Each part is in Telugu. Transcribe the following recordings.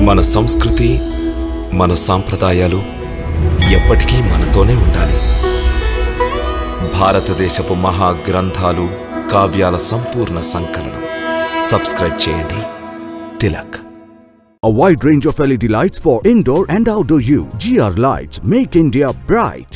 మన సంస్కృతి మన సాంప్రదాయాలు ఎప్పటికీ మనతోనే ఉండాలి. భారతదేశపు మహా గ్రంథాలు కావ్యాల సంపూర్ణ సంకలనం. సబ్స్క్రైబ్ చేయండి. Tilak. A wide range of LED lights for indoor and outdoor use. GR Lights make India bright.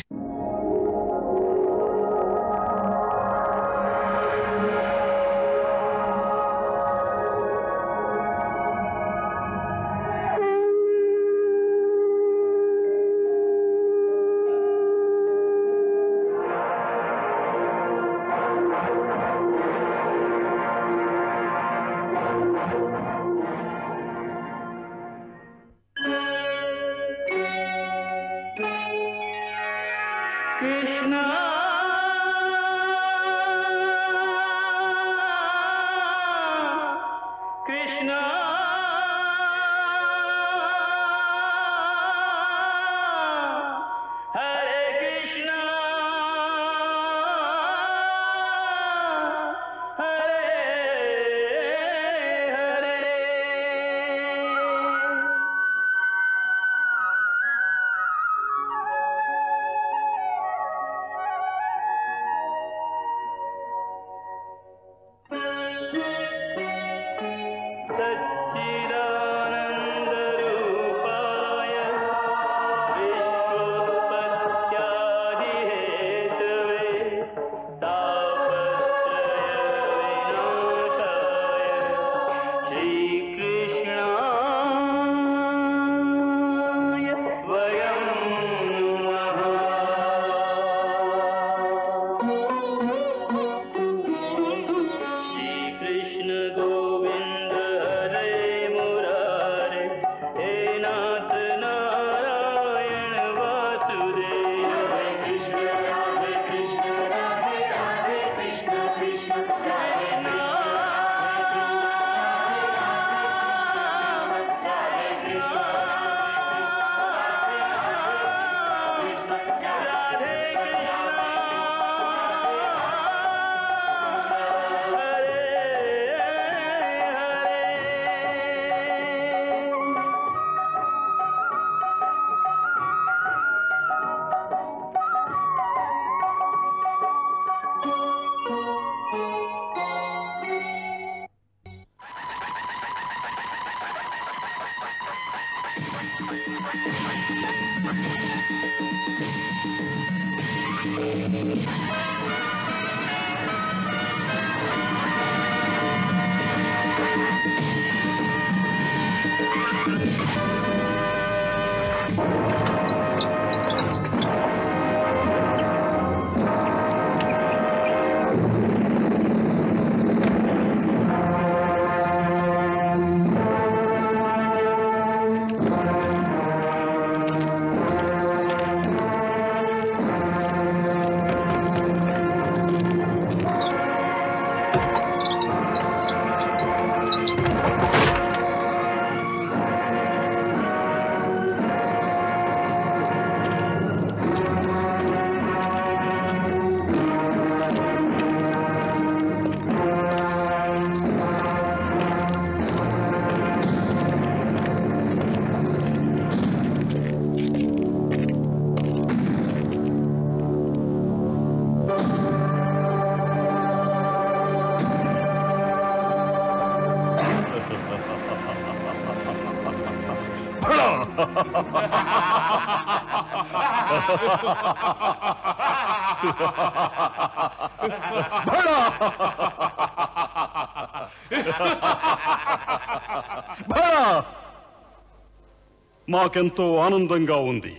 మాకెంతో ఆనందంగా ఉంది.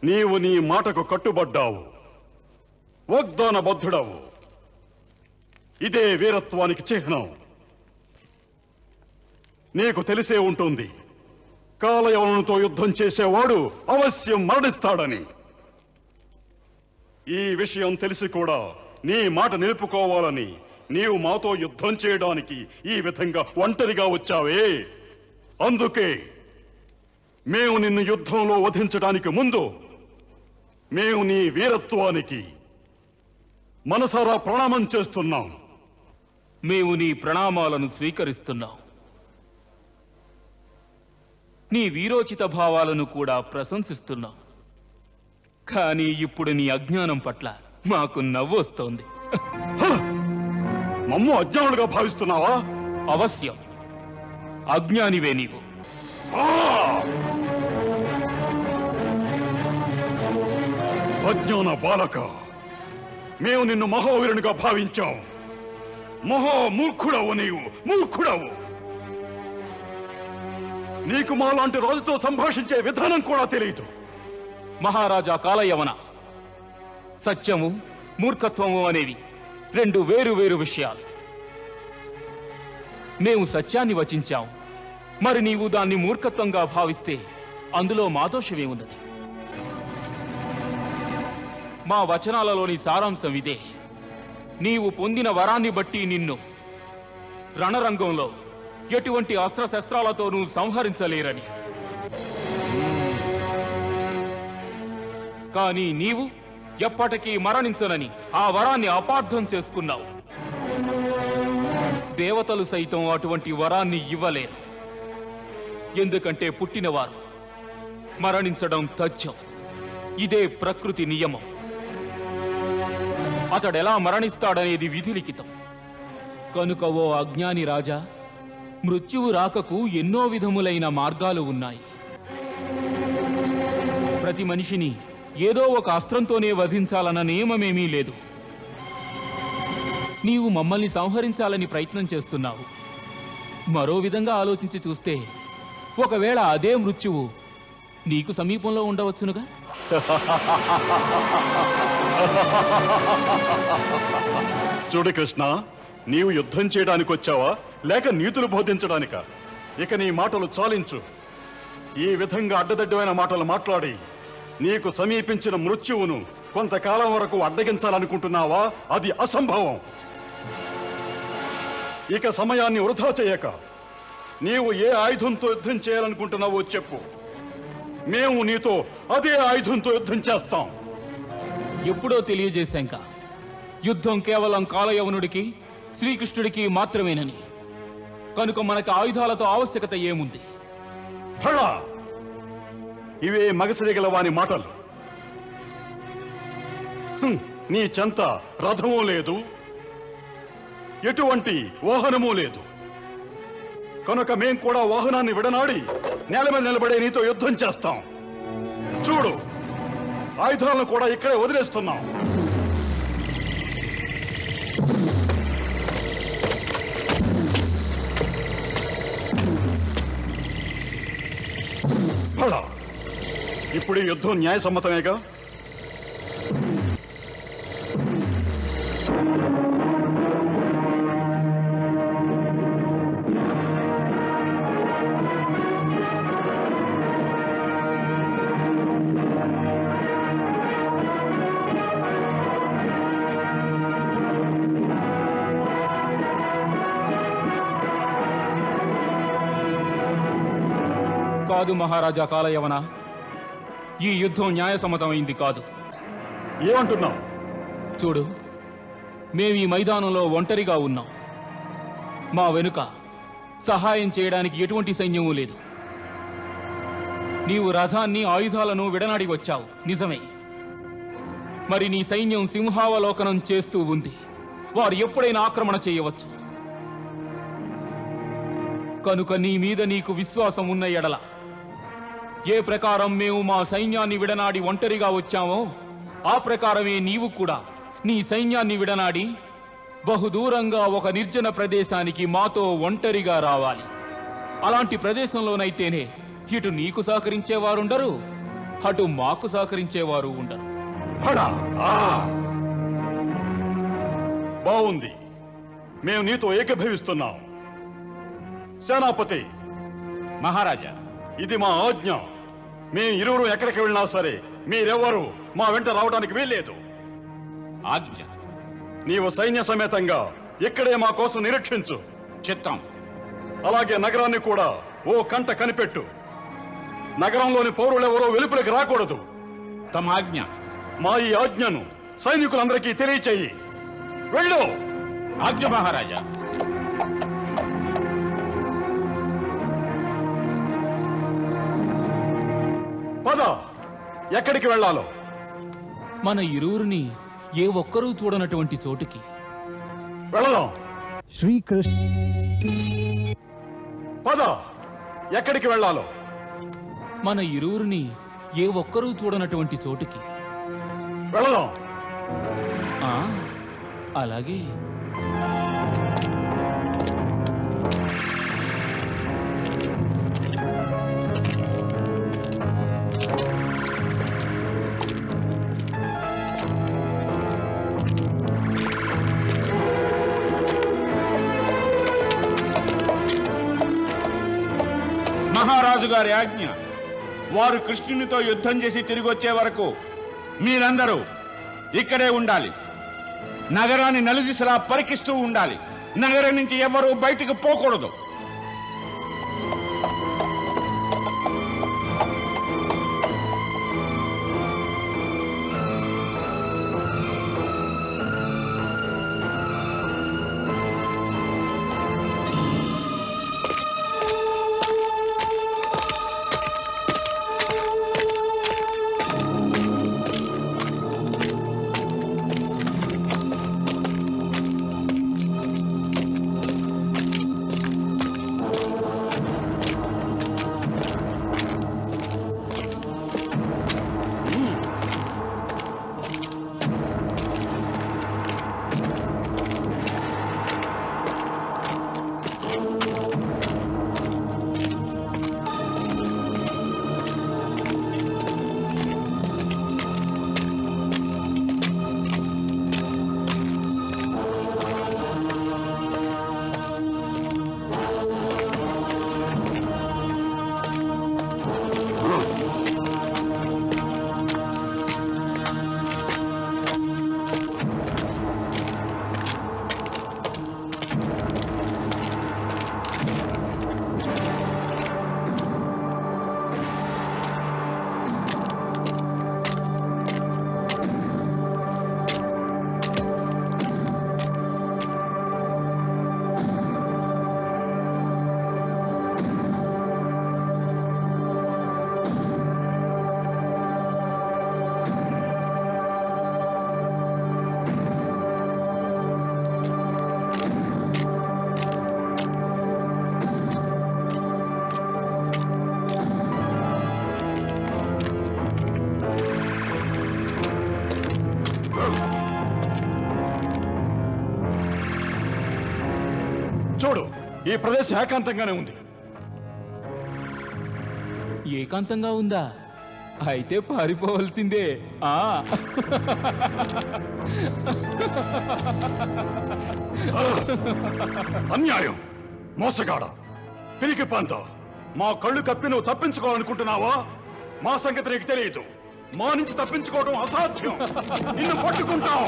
నీవు నీ మాటకు కట్టుబడ్డావు, వాగ్దానబద్ధుడవు. ఇదే వీరత్వానికి చిహ్నం. నీకు తెలిసే ఉంటుంది, కాలయవనుతో యుద్ధం చేసేవాడు అవశ్యం మరణిస్తాడని. ఈ విషయం తెలిసి కూడా నీ మాట నిలుపుకోవాలని నీవు మాతో యుద్ధం చేయడానికి ఈ విధంగా ఒంటరిగా వచ్చావే. అందుకే మేము నిన్ను యుద్ధంలో వధించడానికి ముందు మేము నీ వీరత్వానికి మనసారా ప్రణామం చేస్తున్నాం. మేము నీ ప్రణామాలను స్వీకరిస్తున్నాం. నీ వీరోచిత భావాలను కూడా ప్రశంసిస్తున్నాం. కానీ ఇప్పుడు నీ అజ్ఞానం పట్ల మాకు నవ్వు వస్తోంది. మమ్ము అజ్ఞానులుగా భావిస్తున్నావా? అవశ్యం, అజ్ఞానివే నీవు. అజ్ఞాన బాలక, మేము నిన్ను మహావీరునిగా భావించాం. మూర్ఖుడవు నీవు, మూర్ఖుడవు. నీకు మాలాంటి రాజుతో సంభాషించే విధానం కూడా తెలియదు. మహారాజా కాలయవన, సత్యము మూర్ఖత్వము అనేవి రెండు వేరు వేరు విషయాలు. మేము సత్యాన్ని వచించాం, మరి నీవు దాన్ని మూర్ఖత్వంగా భావిస్తే అందులో మా దోషమేమున్నది? మా వచనాలలోని సారాంశం ఇదే. నీవు పొందిన వరాన్ని బట్టి నిన్ను రణరంగంలో ఎటువంటి అస్త్రశస్త్రాలతోనూ సంహరించలేరని. కానీ నీవు ఎప్పటికీ మరణించనని ఆ వరాన్ని అపార్థం చేసుకున్నావు. దేవతలు సైతం అటువంటి వరాన్ని ఇవ్వలేరు. ఎందుకంటే పుట్టినవారు మరణించడం తథ్యం. ఇదే ప్రకృతి నియమం. అతడెలా మరణిస్తాడనేది విధిలిఖితం. కనుక ఓ అజ్ఞాని రాజా, మృత్యువు రాకకు ఎన్నో విధములైన మార్గాలు ఉన్నాయి. ప్రతి మనిషిని ఏదో ఒక అస్త్రంతోనే వధించాలన్న నియమమేమీ లేదు. నీవు మమ్మల్ని సంహరించాలని ప్రయత్నం చేస్తున్నావు. మరో విధంగా ఆలోచించి చూస్తే ఒకవేళ అదే మృత్యువు నీకు సమీపంలో ఉండవచ్చునుగా. చూడు కృష్ణ, నీవు యుద్ధం చేయడానికి వచ్చావా లేక నీతులు బోధించడానికా? ఇక నీ మాటలు చాలించు. ఈ విధంగా అడ్డదడ్డమైన మాటలు మాట్లాడి నీకు సమీపించిన మృత్యువును కొంతకాలం వరకు అడ్డగించాలనుకుంటున్నావా? అది అసంభవం. ఇక సమయాన్ని వృధా చేయక నీవు ఏ ఆయుధంతో యుద్ధం చేయాలనుకుంటున్నావో చెప్పు. మేము నీతో అదే ఆయుధంతో యుద్ధం చేస్తాం. ఎప్పుడో తెలియజేశాంక యుద్ధం కేవలం కాలయవనుడికి శ్రీకృష్ణుడికి మాత్రమేనని. కనుక మనకు ఆయుధాలతో ఆవశ్యకత ఏముంది? భళ, ఇవే మగసిరిగల వాని మాటలు. నీ చెంత రథమూ లేదు, ఎటువంటి వాహనమూ లేదు. కనుక మేం కూడా వాహనాన్ని విడనాడి నేల మీద నిలబడే నీతో యుద్ధం చేస్తాం. చూడు, ఆయుధాలను కూడా ఇక్కడే వదిలేస్తున్నాం. ఇప్పుడు ఈ యుద్ధం న్యాయసమ్మతమేగా? కాదు మహారాజా కాలయవన, ఈ యుద్ధం న్యాయసమ్మతమైంది కాదు. ఏమంటున్నావు? చూడు, మేము ఈ మైదానంలో ఒంటరిగా ఉన్నాం. మా వెనుక సహాయం చేయడానికి ఎటువంటి సైన్యమూ లేదు. నీవు రథాన్ని ఆయుధాలను విడనాడి వచ్చావు, నిజమే. మరి నీ సైన్యం సింహావలోకనం చేస్తూ ఉంది. వారు ఎప్పుడైనా ఆక్రమణ చేయవచ్చు. కనుక నీ మీద నీకు విశ్వాసం ఉన్న ఎడల, ఏ ప్రకారం మేము మా సైన్యాన్ని విడనాడి ఒంటరిగా వచ్చామో ఆ ప్రకారమే నీవు కూడా నీ సైన్యాన్ని విడనాడి బహుదూరంగా ఒక నిర్జన ప్రదేశానికి మాతో ఒంటరిగా రావాలి. అలాంటి ప్రదేశంలోనైతేనే ఇటు నీకు సహకరించేవారుండరు, అటు మాకు సహకరించేవారు ఉండరు. బాగుంది, మేము నీతో ఏకీభవిస్తున్నాం. సేనాపతి మహారాజా, ఇది మా ఆజ్ఞ. మేము ఇరువురు ఎక్కడికి వెళ్ళినా సరే మీరెవ్వరూ మా వెంట రావడానికి వీల్లేదు. ఆజ్ఞ. నీవు సైన్య సమేతంగా ఇక్కడే మా కోసం నిరీక్షించు. చిత్తం. అలాగే నగరాన్ని కూడా ఓ కంట కనిపెట్టు. నగరంలోని పౌరులెవరో వెలుపలికి రాకూడదు. తమ ఆజ్ఞ. మా ఈ ఆజ్ఞను సైనికులందరికీ తెలియచేయి. వెళ్ళు. ఆజ్ఞ మహారాజా. పద, ఎక్కడికి వెళ్ళాలో. మన ఇరువురిని ఏ ఒక్కరూ చూడనటువంటి చోటుకి వెళదాం. శ్రీకృష్ణ. పద, ఎక్కడికి వెళ్ళాలో. మన ఇరువురిని ఏ ఒక్కరూ చూడనటువంటి చోటుకి వెళదాం. అలాగే. మహారాజు గారి ఆజ్ఞ. వారు కృష్ణునితో యుద్ధం చేసి తిరిగి వచ్చే వరకు మీరందరూ ఇక్కడే ఉండాలి. నగరాన్ని నలుదిశలా పరికిస్తూ ఉండాలి. నగరం నుంచి ఎవరూ బయటికి పోకూడదు. చూడు, ఈ ప్రదేశం ఏకాంతంగానే ఉంది. ఏకాంతంగా ఉందా? అయితే పారిపోవలసిందే. అన్యాయం, మోసగాడ, పిరికి పంత. మా కళ్ళు కప్పి నువ్వు తప్పించుకోవాలనుకుంటున్నావా? మా సంగతి నీకు తెలియదు. మా నుంచి తప్పించుకోవడం అసాధ్యం. నిన్ను పట్టుకుంటాం.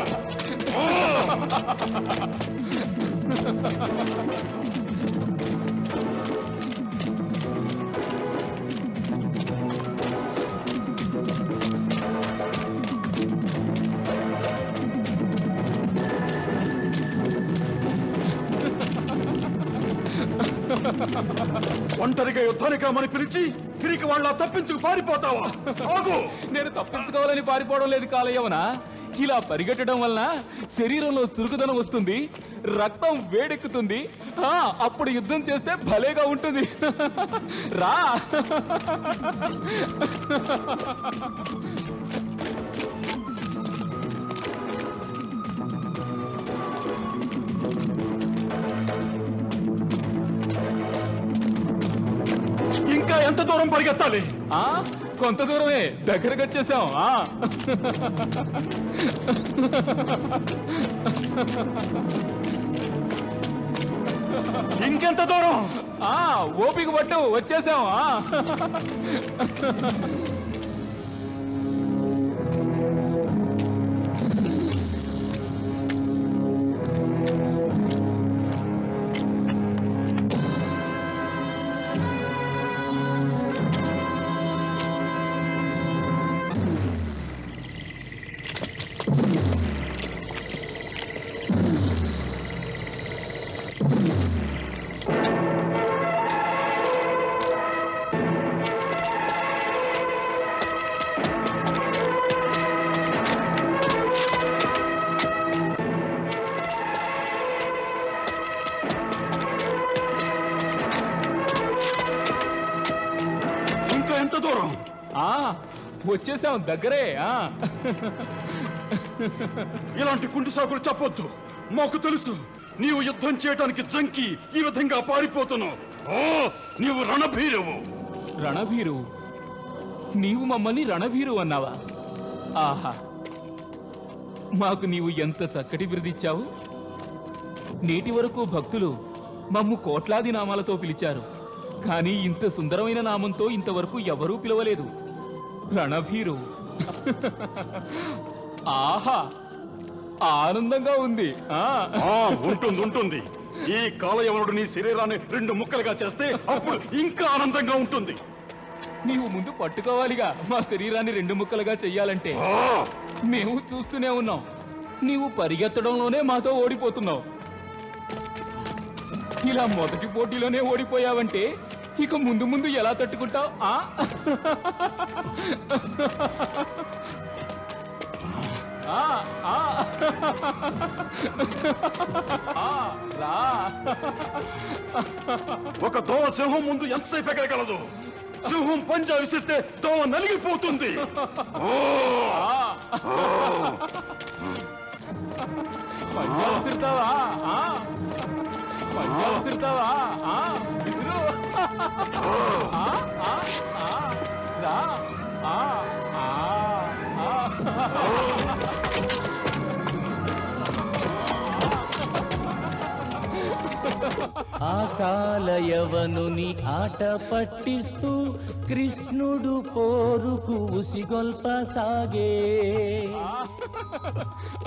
ఒంటరిగా యుద్ధానికి రమ్మని పిలిచి తిరిగి వాళ్ళ తప్పించుకు పారిపోతావా? నేను తప్పించుకోవాలని పారిపోవడం లేదు కాలయ్యవనా. ఇలా పరిగెట్టడం వలన శరీరంలో చురుకుదనం వస్తుంది, రక్తం వేడెక్కుతుంది. అప్పుడు యుద్ధం చేస్తే భలేగా ఉంటుంది. రా. ఇంకా ఎంత దూరం పరిగెత్తాలి? కొంత దూరమే, దగ్గరకు వచ్చేసాం. ఇంకెంత దూరం? ఓపిక పట్టు, వచ్చేసాం. దూరం? వచ్చేసాం, దగ్గరే. ఇలాంటి కుంటి సాకులు చెప్పొద్దు. మాకు తెలుసు నీవు యుద్ధం చేయడానికి జంకి ఈ విధంగా పారిపోతున్నావు. నీవు రణభీరువు. రణభీరువు? నీవు మమ్మల్ని రణభీరు అన్నావా? ఆహా, మాకు నీవు ఎంత చక్కటి బిరుదిచ్చావు. నేటి వరకు భక్తులు మమ్ము కోట్లాది నామాలతో పిలిచారు, కానీ ఇంత సుందరమైన నామంతో ఇంతవరకు ఎవరూ పిలవలేదు. రణభీరు. ఆహా, ఆనందంగా ఉంది. ఉంటుంది. ఈ కాలయవనుడు నీ శరీరాన్ని 2 ముక్కలుగా చేస్తే అప్పుడు ఇంకా ఆనందంగా ఉంటుంది. నీవు ముందు పట్టుకోవాలిగా. మా శరీరాన్ని 2 ముక్కలుగా చెయ్యాలంటే మేము చూస్తూనే ఉన్నాం. నీవు పరిగెత్తడంలోనే మాతో ఓడిపోతున్నావు. ఇలా మొదటి పోటీలోనే ఓడిపోయావంటే ఇక ముందు ముందు ఎలా తట్టుకుంటావు? ఒక దోవ సింహం ముందు ఎంతసేపు ఎగరగలదు? సింహం పంజా విసిరితే దోవ నలిగిపోతుంది. పంజా విసురుతావా? పంజా విసురుతావా? విసురు. రా. ఆ కాలయవనుని ఆట పట్టిస్తూ కృష్ణుడు పోరుకు ఉసిగొల్పసాగే.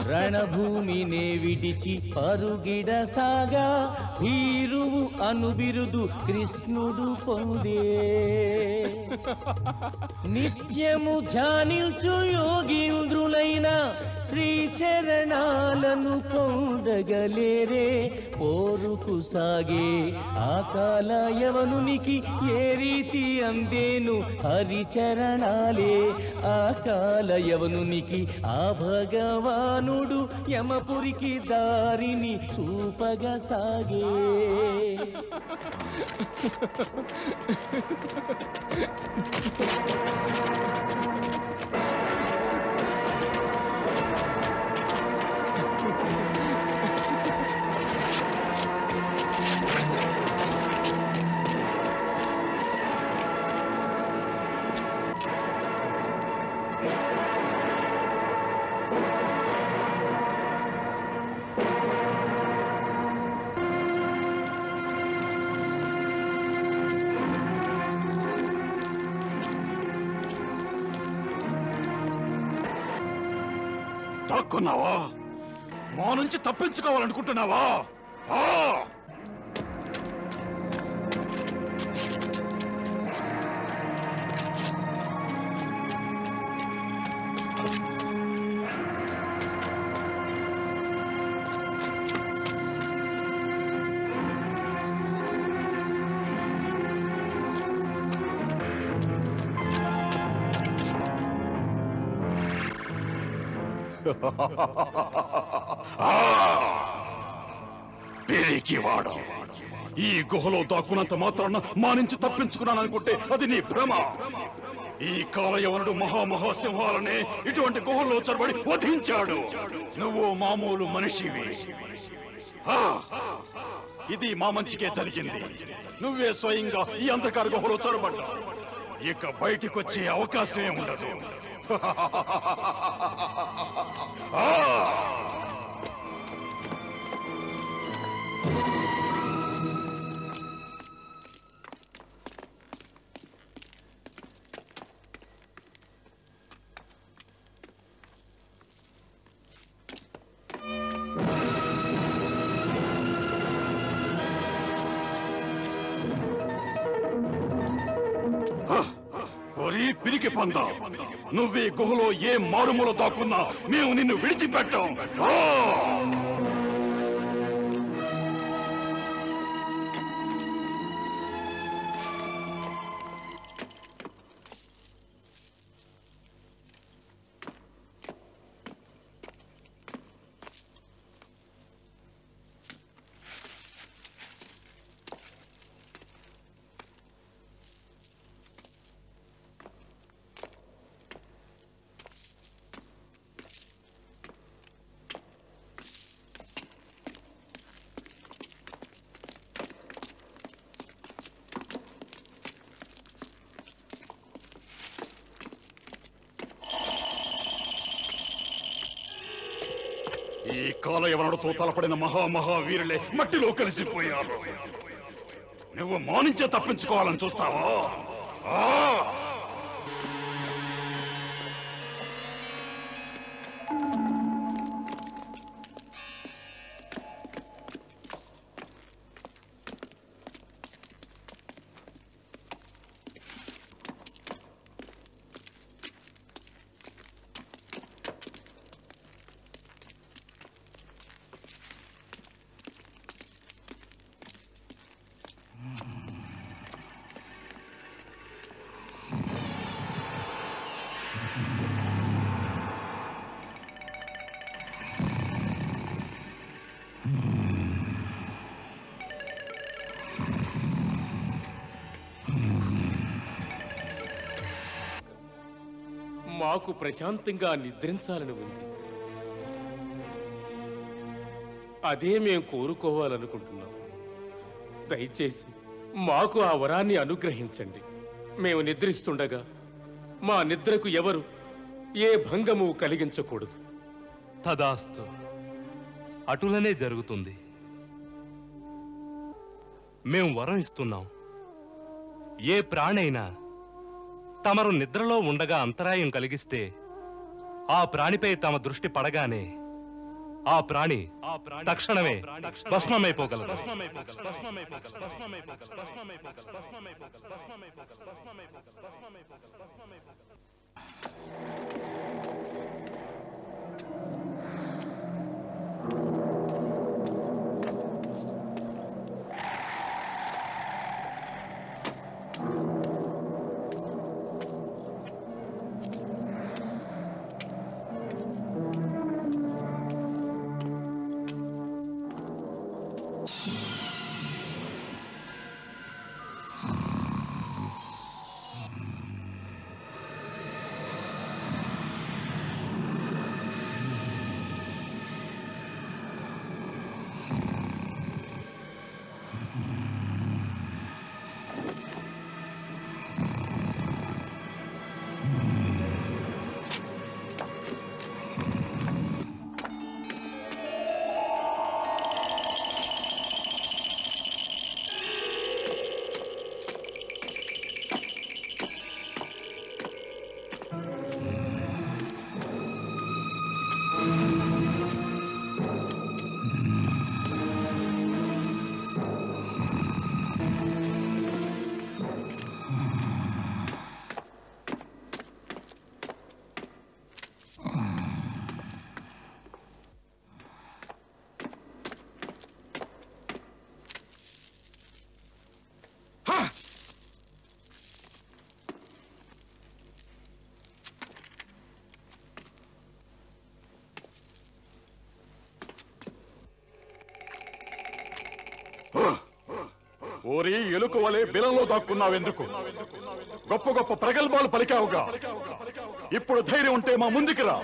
రణభూమినే విడిచి పరుగిడసాగా భీరువు అనుబిరుదు కృష్ణుడు పొందే. నిత్యము ధ్యానించు యోగీంద్రులైన శ్రీచరణాలను పొందగలేరే. పోరుకు సాగే ఆ కాలయవనునికి ఏ రీతి అందేను హరిచరణాలే. ఆ కాలయవనునికి ఆ భగవానుడు యమపురికి దారిని చూపగా సాగే. దాక్కున్నావా? మా నుంచి తప్పించుకోవాలనుకుంటున్నావా? పిరికివాడా, ఈ గుహలో దాక్కున్నంత మాత్రాన మా నుంచి తప్పించుకున్నాననుకుంటే అది నీ భ్రమ. ఈ కాలయవనుడు మహాసింహాలనే ఇటువంటి గుహల్లో చొరబడి వధించాడు. నువ్వు మామూలు మనిషివి. ఇది మా మంచికే జరిగింది. నువ్వే స్వయంగా ఈ అంధకార గుహలో చొరబడ్డా. ఇక బయటికి వచ్చే అవకాశమే ఉండదు. పిరికి పందా, నువ్వే గుహలో ఏ మారుమూల దాక్కున్నా మేము నిన్ను విడిచిపెట్టాం. ఈ కాలయవనుడితో తలపడిన మహామహావీరులే మట్టిలో కలిసిపోయారు. నువ్వు మానించే తప్పించుకోవాలని చూస్తావా? మాకు ప్రశాంతంగా నిద్రించాలని ఉంది. అదే మేము కోరుకోవాలనుకుంటున్నాం. దయచేసి మాకు ఆ వరాన్ని అనుగ్రహించండి. మేము నిద్రిస్తుండగా మా నిద్రకు ఎవరు ఏ భంగము కలిగించకూడదు. తదాస్తు, అటులనే జరుగుతుంది. మేం వరం ఇస్తున్నాం. ఏ ప్రాణైనా తమరు నిద్రలో ఉండగా అంతరాయం కలిగిస్తే ఆ ప్రాణిపై తమ దృష్టి పడగానే ఆ ప్రాణి తక్షణమే భస్మమైపోగలదు. ఓరి ఎలుక వలె బిలంలో దాక్కున్నావెందుకు? గొప్ప గొప్ప ప్రగల్భాలు పలికావుగా. ఇప్పుడు ధైర్యం ఉంటే మా ముందుకు రా.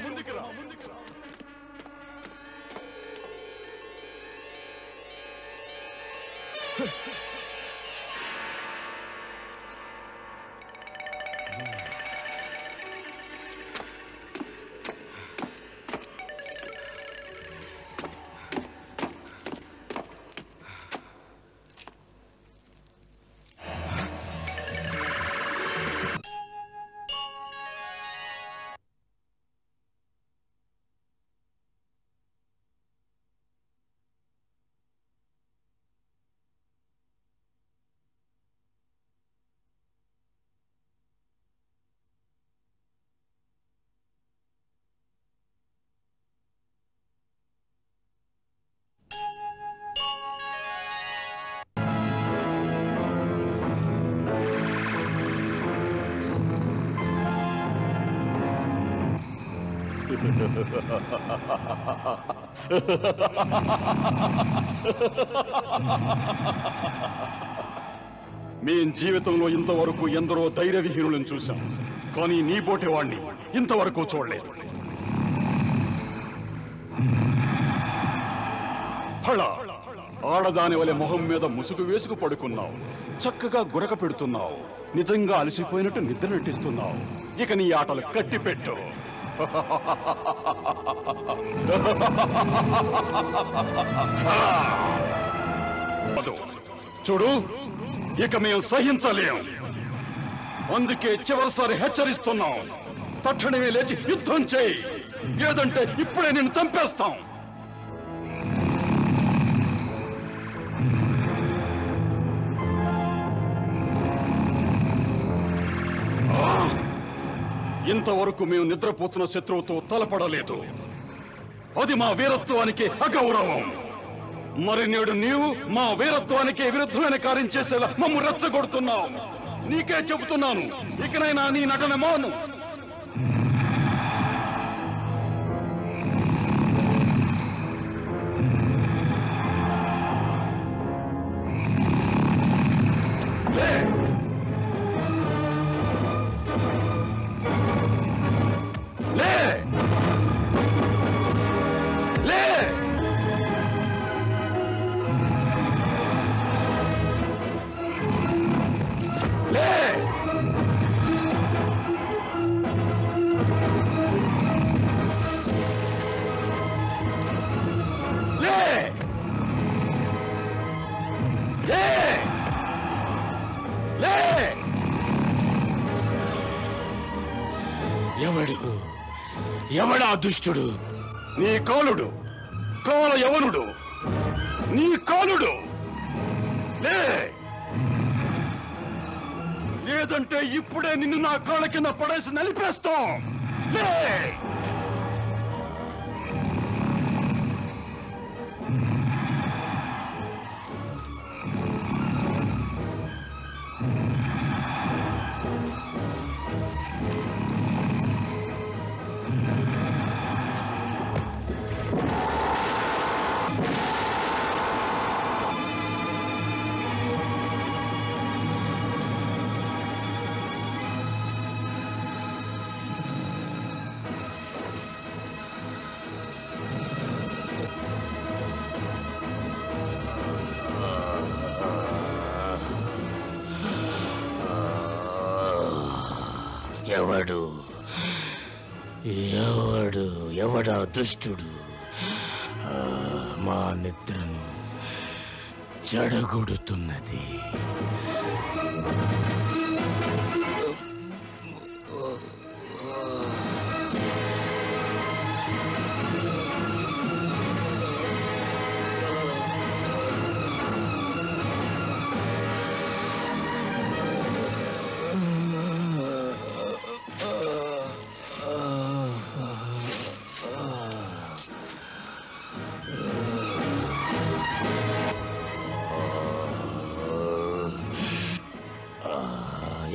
మేం జీవితంలో ఇంతవరకు ఎందరో ధైర్య విహీనులను చూశాం, కానీ నీ బోటి వాణ్ణి ఇంతవరకు చూడలేదు. ఫళ ఆడదాని వలె మొహం మీద ముసుగు వేసుకు పడుకున్నావు, చక్కగా గురక పెడుతున్నావు, నిజంగా అలసిపోయినట్టు నిద్ర నటిస్తున్నావు. ఇక నీ ఆటలు కట్టిపెట్టు. చూడు, ఇక మేము సహించలేం. అందుకే చివరిసారి హెచ్చరిస్తున్నాం. తక్షణమే లేచి యుద్ధం చేయి, లేదంటే ఇప్పుడే నిన్ను చంపేస్తాం. ఇంతవరకు మేము నిద్రపోతున్న శత్రువుతో తలపడలేదు. అది మా వీరత్వానికి అగౌరవం. మరి నేడు నీవు మా వీరత్వానికి విరుద్ధమైన కార్యం చేసేలా మమ్ము రెచ్చగొడుతున్నావు. నీకే చెబుతున్నాను, ఇకనైనా నీ నటన మాను. ఎవడా దుష్టుడు? నీ కాలుడు, కాల యవనుడు, నీ కాలుడు. లేదంటే ఇప్పుడే నిన్ను నా కాళ్ళ కింద పడేసి నలిపేస్తాం. ఎవడా దుష్టుడు? మా నిద్రను చెడగొడుతున్నది.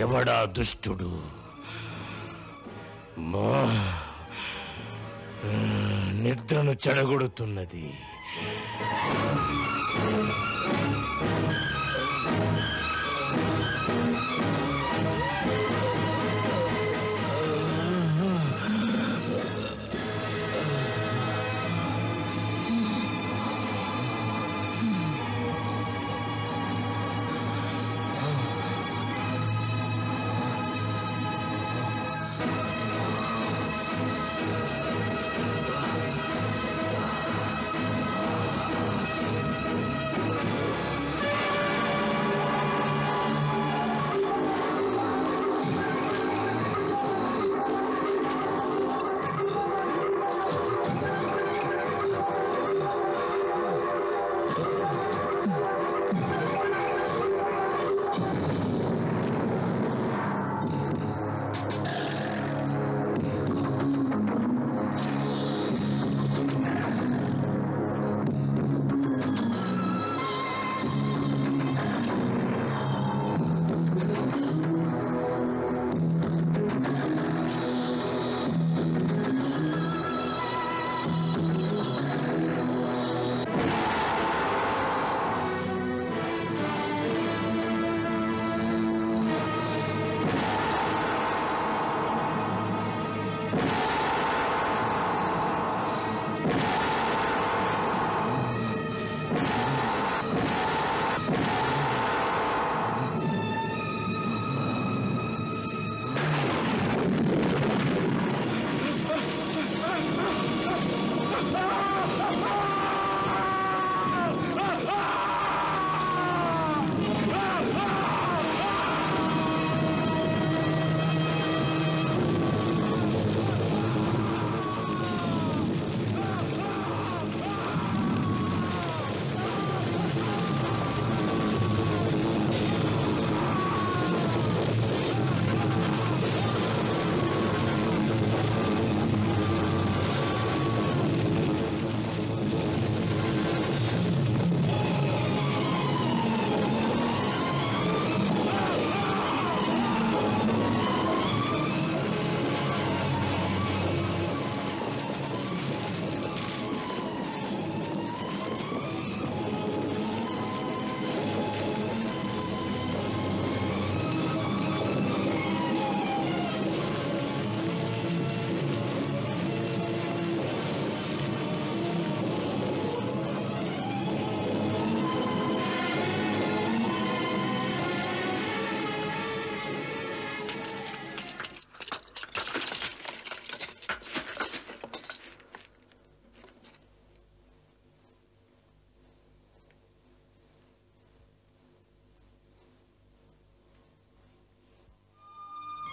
ఎవడా దుష్టుడు? మా నిద్రను చెడగొడుతున్నది.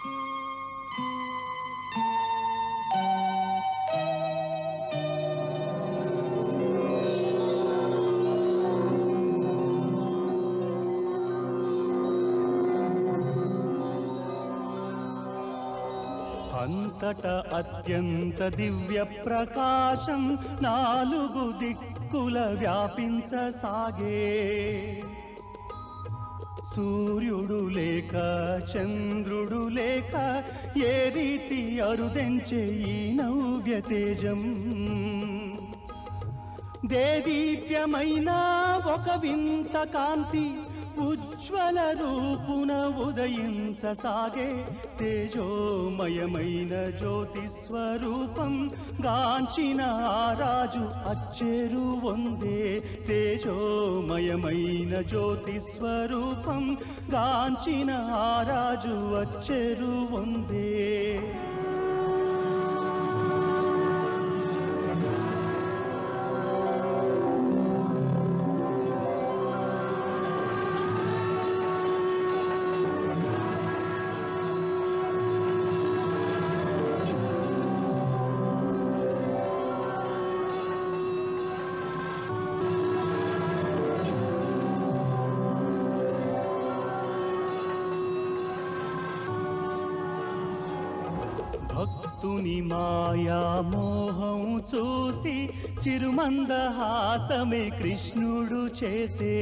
అంతట అత్యంత దివ్య ప్రకాశం నాలుగు దిక్కుల వ్యాపించసాగే. సూర్యుడు లేక చంద్రుడు లేక ఏ రీతి అరుదెంచే ఈ నవ్య తేజం. దేదీప్యమైన ఒక వింత కాంతి ఉజ్వల రూపున ఉదయించసాగే. తేజోమయమైన జ్యోతి స్వరూపం గాంచిన రాజు అచ్చేరు వందే. తేజోమయమైన జ్యోతి స్వరూపం గాంచిన రాజు అచ్చేరు వందే. భక్తుని మాయా మోహం చూసి చిరుమందహాసమే కృష్ణుడు చేసే.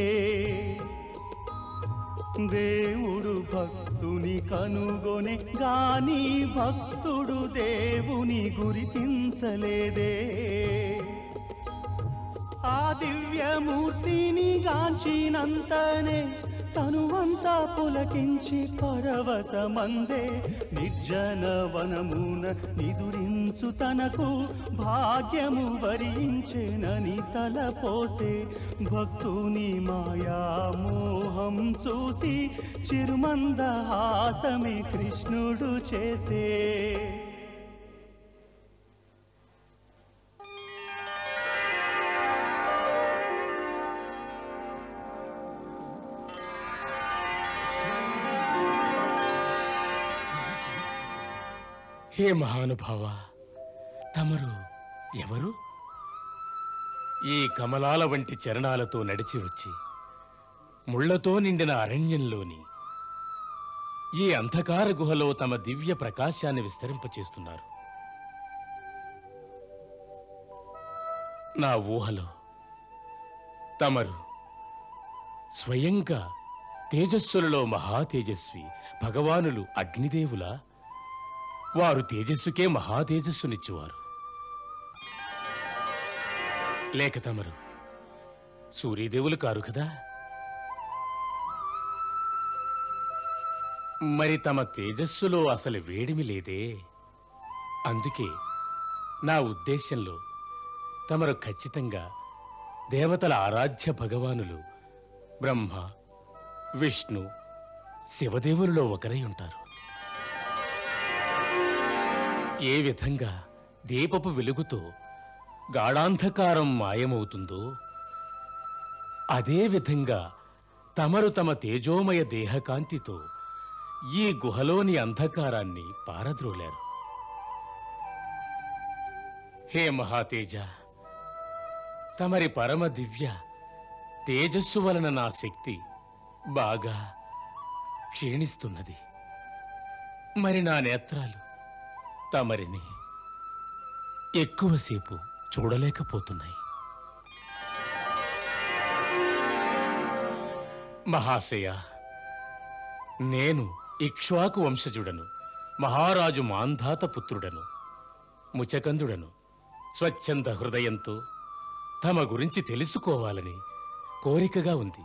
దేవుడు భక్తుని కనుగొనే గాని భక్తుడు దేవుని గుర్తించలేదే. ఆ దివ్యమూర్తిని గాంచినంతనే తనువంతా పులకించి పరవశమందే. నిర్జన వనమున నిదురించు తనకు భాగ్యము వరించెనని తలపోసే. భక్తుని మాయా మోహం చూసి చిరుమందహాసమే కృష్ణుడు చేసే. హే మహానుభావ, తమరు ఎవరు? ఈ కమలాల వంటి చరణాలతో నడిచి వచ్చి ముళ్లతో నిండిన అరణ్యంలోని ఈ అంధకార గుహలో తమ దివ్య ప్రకాశాన్ని విస్తరింపచేస్తున్నారు. నా ఊహలో తమరు స్వయంగా తేజస్సులలో మహాతేజస్వి భగవానులు అగ్నిదేవుల. వారు తేజస్సుకే మహాతేజస్సునిచ్చువారు. లేక తమరు సూర్యదేవులు కారు కదా? మరి తమ తేజస్సులో అసలు వేడిమి లేదే. అందుకే నా ఉద్దేశంలో తమరు ఖచ్చితంగా దేవతల ఆరాధ్య భగవానులు బ్రహ్మ, విష్ణు, శివదేవులలో ఒకరై ఉంటారు. ఏ విధంగా దీపపు వెలుగుతో గాఢాంధకారం మాయమవుతుందో అదే విధంగా తమరు తమ తేజోమయ దేహకాంతితో ఈ గుహలోని అంధకారాన్ని పారద్రోలారు. హే మహాతేజ, తమరి పరమ దివ్య తేజస్సు వలన నా శక్తి బాగా క్షీణిస్తున్నది. మరి నా నేత్రాలు తమరిని ఎక్కువసేపు చూడలేకపోతున్నాయి. మహాశయ, నేను ఇక్ష్వాకు వంశజుడను, మహారాజు మాంధాత పుత్రుడను, ముచకందుడను. స్వచ్ఛంద హృదయంతో తమ గురించి తెలుసుకోవాలని కోరికగా ఉంది.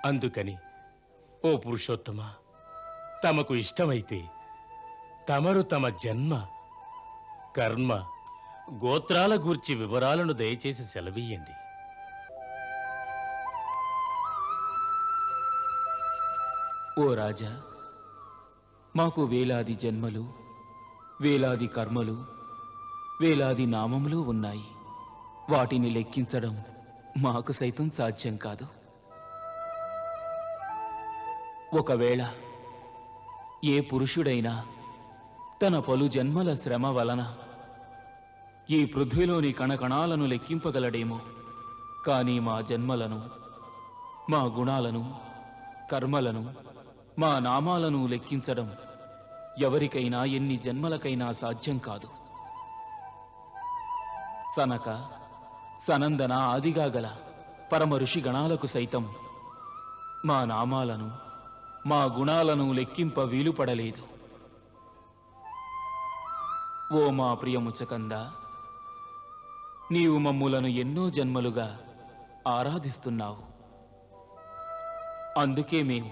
అందుకని ఓ పురుషోత్తమ, తమకు ఇష్టమైతే తమరు తమ జన్మ, కర్మ, గోత్రాల గూర్చి వివరాలను దయచేసి సెలవీయండి. ఓ రాజా, మాకు వేలాది జన్మలు, వేలాది కర్మలు, వేలాది నామములు ఉన్నాయి. వాటిని లెక్కించడం మాకు సైతం సాధ్యం కాదు. ఒకవేళ ఏ పురుషుడైనా తన పలు జన్మల శ్రమ వలన ఈ పృథ్వీలోని కణకణాలను లెక్కింపగలడేమో, కానీ మా జన్మలను, మా గుణాలను, కర్మలను, మా నామాలను లెక్కించడం ఎవరికైనా ఎన్ని జన్మలకైనా సాధ్యం కాదు. సనక, సనందన ఆదిగా గల పరమ ఋషి గణాలకు సైతం మా నామాలను, మా గుణాలను లెక్కింప వీలుపడలేదు. ఓ మా ప్రియ ముచ్చకంద, నీవు మమ్ములను ఎన్నో జన్మలుగా ఆరాధిస్తున్నావు. అందుకే మేము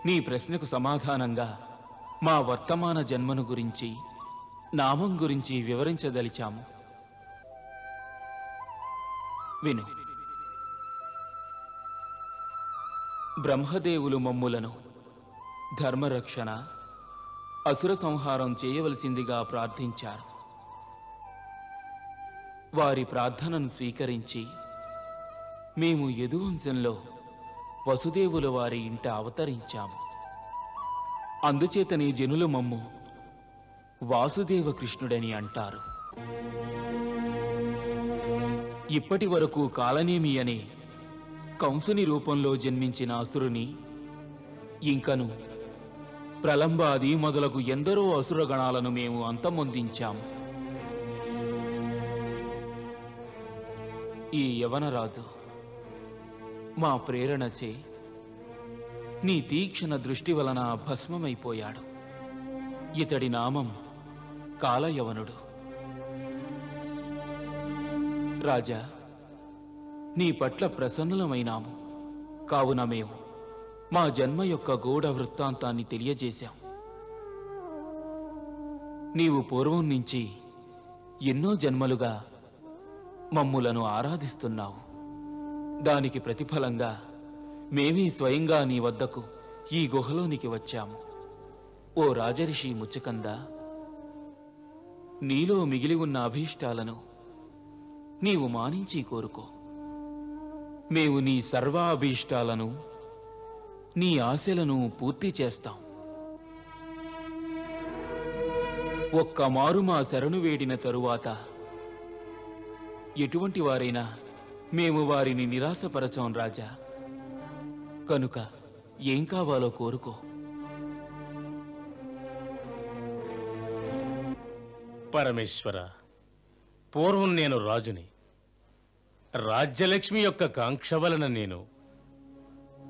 నీ ప్రశ్నకు సమాధానంగా మా వర్తమాన జన్మను గురించి, నామం గురించి వివరించదలిచాము. విను. బ్రహ్మదేవులు మమ్ములను ధర్మరక్షణ, అసుర సంహారం చేయవలసిందిగా ప్రార్థించారు. వారి ప్రార్థనను స్వీకరించి మేము యదువంశంలో వసుదేవుల వారి ఇంట అవతరించాము. అందుచేతనే జనులు మమ్ము వాసుదేవ కృష్ణుడని అంటారు. ఇప్పటి వరకు కాలనేమి అనే కంసుని రూపంలో జన్మించిన అసురుని, ఇంకను ప్రలంబాది మొదలగు ఎందరో అసురగణాలను మేము అంతమొందించాము. ఈ యవనరాజు మా ప్రేరణచే నీ తీక్షణ దృష్టి వలన భస్మమైపోయాడు. ఇతడి నామం కాలయవనుడు. రాజా, నీ పట్ల ప్రసన్నులమైనాము. కావున మేము మా జన్మ యొక్క గూఢ వృత్తాంతాన్ని తెలియజేశాం. నీవు పూర్వం నుంచి ఎన్నో జన్మలుగా మమ్ములను ఆరాధిస్తున్నావు. దానికి ప్రతిఫలంగా మేమే స్వయంగా నీ వద్దకు ఈ గుహలోనికి వచ్చాము. ఓ రాజరిషి ముచ్చకంద, నీలో మిగిలి ఉన్న అభీష్టాలను నీవు మానించి కోరుకో. మేము నీ సర్వాభీష్టాలను, నీ ఆశలను పూర్తి చేస్తాం. ఒక్క మారు మా శరణు వేడిన తరువాత ఎటువంటి వారైనా మేము వారిని నిరాశపరచాం రాజా. కనుక ఏం కావాలో కోరుకో. పరమేశ్వర, పూర్వం నేను రాజుని. రాజ్యలక్ష్మి యొక్క కాంక్ష వలన నేను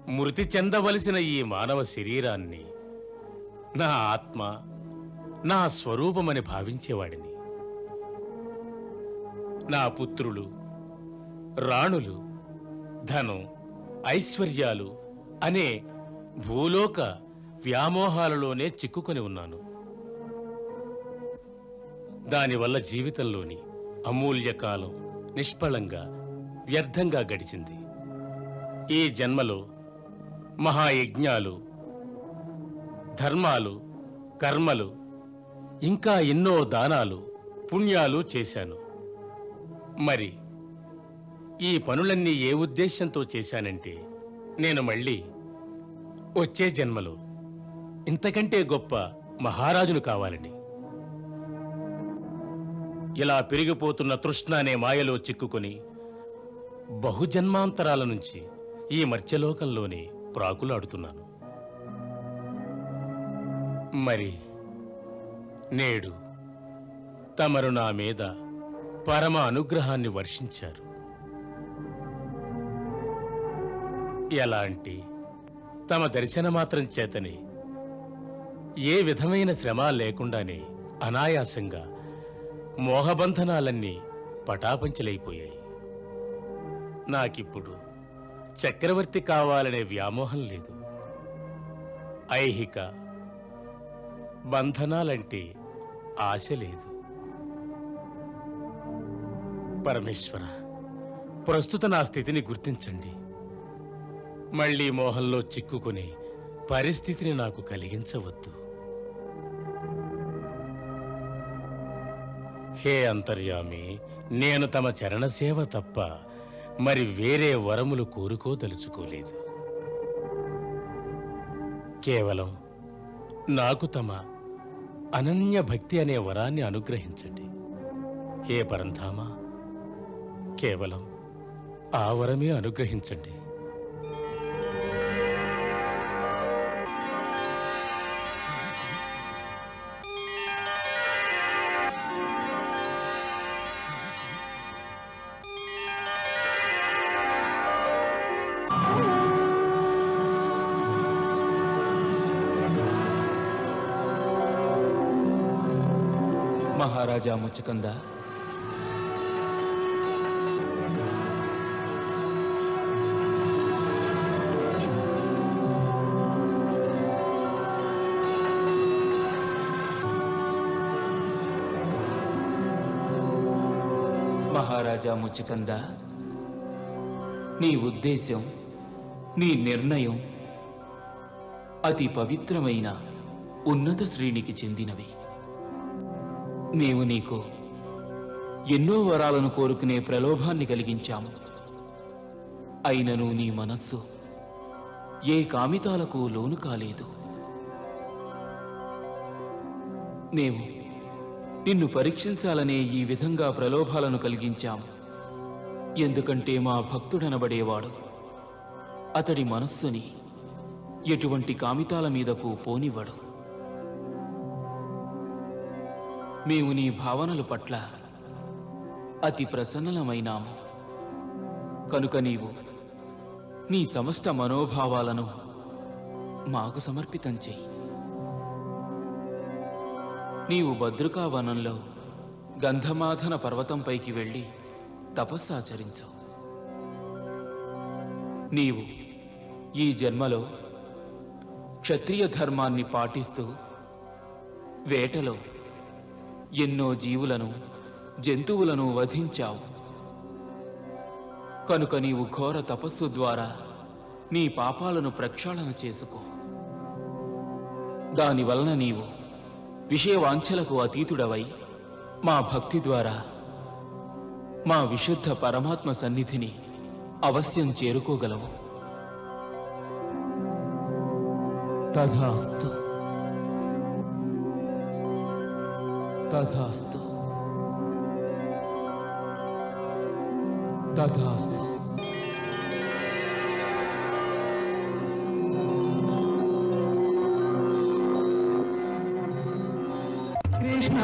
మృతి చెందవలసిన ఈ మానవ శరీరాన్ని నా ఆత్మ, నా స్వరూపమని భావించేవాడిని. నా పుత్రులు, రాణులు, ధనం, ఐశ్వర్యాలు అనే భూలోక వ్యామోహాలలోనే చిక్కుకొని ఉన్నాను. దానివల్ల జీవితంలోని అమూల్యకాలం నిష్ఫలంగా, వ్యర్థంగా గడిచింది. ఈ జన్మలో మహాయజ్ఞాలు, ధర్మాలు, కర్మలు, ఇంకా ఎన్నో దానాలు, పుణ్యాలు చేశాను. మరి ఈ పనులన్నీ ఏ ఉద్దేశంతో చేశానంటే, నేను మళ్ళీ వచ్చే జన్మలో ఇంతకంటే గొప్ప మహారాజును కావాలని. ఇలా పెరిగిపోతున్న తృష్ణ అనే మాయలో చిక్కుకొని బహుజన్మాంతరాల నుంచి ఈ మర్త్యలోకంలోనే ప్రాకులాడుతున్నాను. మరి నేడు తమరు నా మీద పరమ అనుగ్రహాన్ని వర్షించారు. ఎలాంటి తమ దర్శనమాత్రం చేతనే ఏ విధమైన శ్రమ లేకుండానే అనాయాసంగా మోహబంధనాలన్నీ పటాపంచలైపోయాయి. నాకిప్పుడు చక్రవర్తి కావాలనే వ్యామోహం లేదు. ఐహిక బంధనాలంటే ఆశ లేదు. పరమేశ్వర, ప్రస్తుత నా స్థితిని గుర్తించండి. మళ్ళీ మోహంలో చిక్కుకునే పరిస్థితిని నాకు కలిగించవద్దు. హే అంతర్యామి, నేను తమ చరణసేవ తప్ప మరి వేరే వరములు కోరుకోదలుచుకోలేదు. కేవలం నాకు తమ అనన్య భక్తి అనే వరాన్ని అనుగ్రహించండి. హే పరంధామ, కేవలం ఆ వరమే అనుగ్రహించండి. మహారాజా ముచకంద, మహారాజా ముచకంద, నీ ఉద్దేశం, నీ నిర్ణయం అతి పవిత్రమైన ఉన్నత శ్రేణికి చెందినవి. మేము నీకు ఎన్నో వరాలను కోరుకునే ప్రలోభాన్ని కలిగించాము. అయినను నీ మనస్సు ఏ కామితాలకు లోను కాలేదు. మేము నిన్ను పరీక్షించాలనే ఈ విధంగా ప్రలోభాలను కలిగించాము. ఎందుకంటే మా భక్తుడనబడేవాడు అతడి మనస్సుని ఎటువంటి కామితాల మీదకు పోనివ్వడు. మేము నీ భావనల పట్ల అతి ప్రసన్నలమైనాము. కనుక నీవు నీ సమస్త మనోభావాలను మాకు సమర్పితం చెయ్యి. నీవు భద్రకావనంలో గంధమాధన పర్వతంపైకి వెళ్ళి తపస్సాచరించు. నీవు ఈ జన్మలో క్షత్రియ ధర్మాన్ని పాటిస్తూ వేటలో ఎన్నో జీవులను, జంతువులను వధించావు. కనుక నీవు ఘోర తపస్సు ద్వారా నీ పాపాలను ప్రక్షాళన చేసుకో. దానివలన నీవు విషయవాంఛలకు అతీతుడవై మా భక్తి ద్వారా మా విశుద్ధ పరమాత్మ సన్నిధిని అవశ్యం చేరుకోగలవు. తథాస్తు, తథాస్తు, తథాస్తు. కృష్ణ